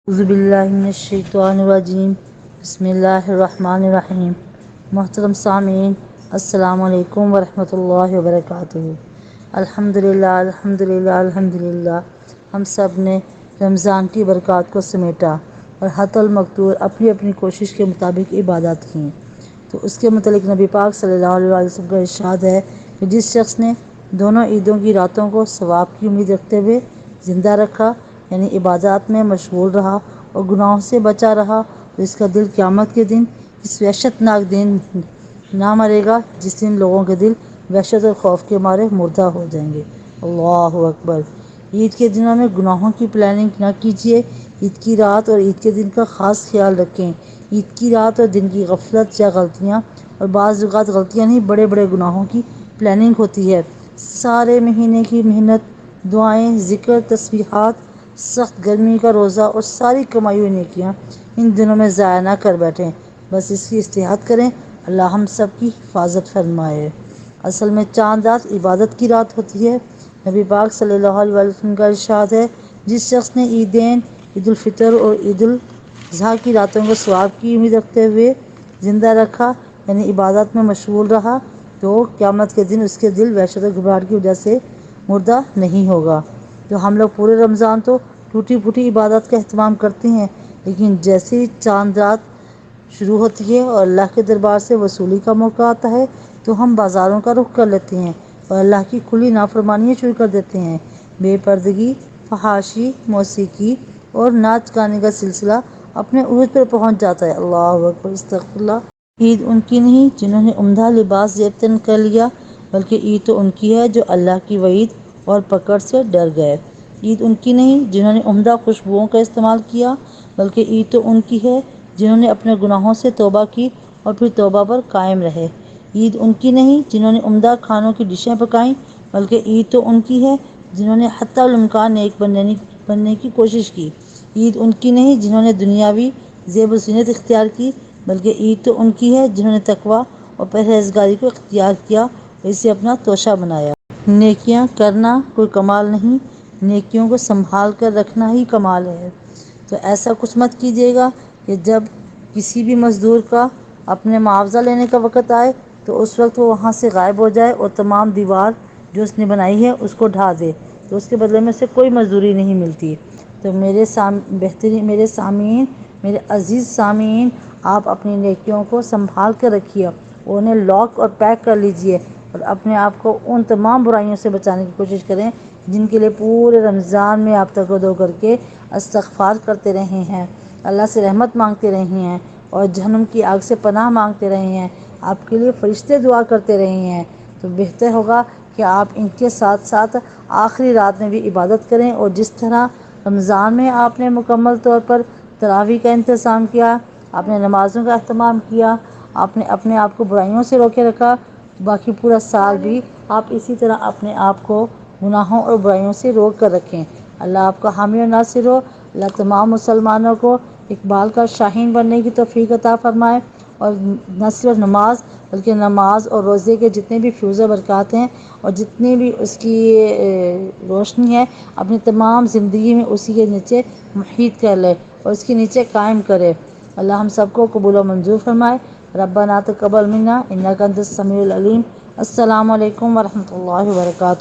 اعوذ باللہ من الشیطان الرجیم بسم اللہ الرحمن الرحیم۔ محترم سامعین، السلام علیکم ورحمۃ اللہ وبرکاتہ۔ الحمدللہ الحمدللہ الحمدللہ، ہم سب نے رمضان کی برکات کو سمیٹا اور حت المقدور اپنی اپنی کوشش کے مطابق عبادات کیں۔ تو اس کے متعلق نبی پاک صلی اللہ علیہ وسلم کا ارشاد ہے کہ جس شخص نے دونوں عیدوں کی راتوں کو ثواب کی امید رکھتے ہوئے زندہ رکھا، یعنی عبادات میں مشغول رہا اور گناہوں سے بچا رہا، تو اس کا دل قیامت کے دن اس وحشت ناک دن نہ مرے گا جس دن لوگوں کے دل وحشت اور خوف کے مارے مردہ ہو جائیں گے۔ اللہ اکبر۔ عید کے دنوں میں گناہوں کی پلاننگ نہ کیجیے۔ عید کی رات اور عید کے دن کا خاص خیال رکھیں۔ عید کی رات اور دن کی غفلت یا غلطیاں، اور بعض اوقات غلطیاں نہیں، بڑے بڑے گناہوں کی پلاننگ ہوتی ہے۔ سارے مہینے کی محنت، دعائیں، ذکر، تسبیحات، سخت گرمی کا روزہ اور ساری کمائی ہوئی نیکیاں ان دنوں میں ضائع نہ کر بیٹھیں، بس اس کی استحاضہ کریں۔ اللہ ہم سب کی حفاظت فرمائے۔ اصل میں چاند رات عبادت کی رات ہوتی ہے۔ نبی پاک صلی اللہ علیہ وسلم کا ارشاد ہے، جس شخص نے عیدین عید الفطر اور عید الاضحیٰ کی راتوں کو ثواب کی امید رکھتے ہوئے زندہ رکھا، یعنی عبادت میں مشغول رہا، تو قیامت کے دن اس کے دل وحشت اور گھبراہٹ کی وجہ سے مردہ نہیں ہوگا۔ تو ہم لوگ پورے رمضان تو ٹوٹی پھوٹی عبادت کا اہتمام کرتے ہیں، لیکن جیسے ہی چاند رات شروع ہوتی ہے اور اللہ کے دربار سے وصولی کا موقع آتا ہے تو ہم بازاروں کا رخ کر لیتے ہیں اور اللہ کی کھلی نافرمانیاں شروع کر دیتے ہیں۔ بے پردگی، فحاشی، موسیقی اور ناچ گانے کا سلسلہ اپنے عروج پر پہنچ جاتا ہے۔ اللہ اکبر، استغفر اللہ۔ عید ان کی نہیں جنہوں نے عمدہ لباس زیب تن کر لیا، بلکہ عید تو ان کی ہے جو اللہ کی وعید اور پکڑ سے ڈر گئے۔ عید ان کی نہیں جنہوں نے عمدہ خوشبوؤں کا استعمال کیا، بلکہ عید تو ان کی ہے جنہوں نے اپنے گناہوں سے توبہ کی اور پھر توبہ پر قائم رہے۔ عید ان کی نہیں جنہوں نے عمدہ کھانوں کی ڈشیں پکائیں، بلکہ عید تو ان کی ہے جنہوں نے حتی الامکان نیک بننے کی کوشش کی۔ عید ان کی نہیں جنہوں نے دنیاوی زیب و زینت اختیار کی، بلکہ عید تو ان کی ہے جنہوں نے تقویٰ اور پرہیزگاری کو اختیار کیا اور اسے اپنا توشہ بنایا۔ نیکیاں کرنا کوئی کمال نہیں، نیکیوں کو سنبھال کر رکھنا ہی کمال ہے۔ تو ایسا کچھ مت کیجیے گا کہ جب کسی بھی مزدور کا اپنے معاوضہ لینے کا وقت آئے تو اس وقت وہ وہاں سے غائب ہو جائے اور تمام دیوار جو اس نے بنائی ہے اس کو ڈھا دے، تو اس کے بدلے میں سے کوئی مزدوری نہیں ملتی۔ تو میرے سامعین، میرے عزیز سامعین، آپ اپنی نیکیوں کو سنبھال کر رکھیے، انہیں لاک اور پیک کر لیجئے اور اپنے آپ کو ان تمام برائیوں سے بچانے کی کوشش کریں جن کے لیے پورے رمضان میں آپ تقرر کر کے استغفار کرتے رہے ہیں، اللہ سے رحمت مانگتے رہے ہیں اور جہنم کی آگ سے پناہ مانگتے رہے ہیں، آپ کے لیے فرشتے دعا کرتے رہے ہیں۔ تو بہتر ہوگا کہ آپ ان کے ساتھ ساتھ آخری رات میں بھی عبادت کریں، اور جس طرح رمضان میں آپ نے مکمل طور پر تراویح کا انتظام کیا، آپ نے نمازوں کا اہتمام کیا، آپ نے اپنے آپ کو برائیوں سے روکے رکھا، باقی پورا سال بھی آپ اسی طرح اپنے آپ کو گناہوں اور برائیوں سے روک کر رکھیں۔ اللہ آپ کا حامی اور ناصر ہو۔ اللہ تمام مسلمانوں کو اقبال کا شاہین بننے کی توفیق عطا فرمائے، اور نہ صرف نماز بلکہ نماز اور روزے کے جتنے بھی فیوز و برکات ہیں اور جتنی بھی اس کی روشنی ہے، اپنی تمام زندگی میں اسی کے نیچے محیط کر لے اور اس کے نیچے قائم کرے۔ اللہ ہم سب کو قبول و منظور فرمائے۔ ربنا تقبل منا انک انت السمیع العلیم۔ السلام علیکم ورحمۃ اللہ وبرکاتہ۔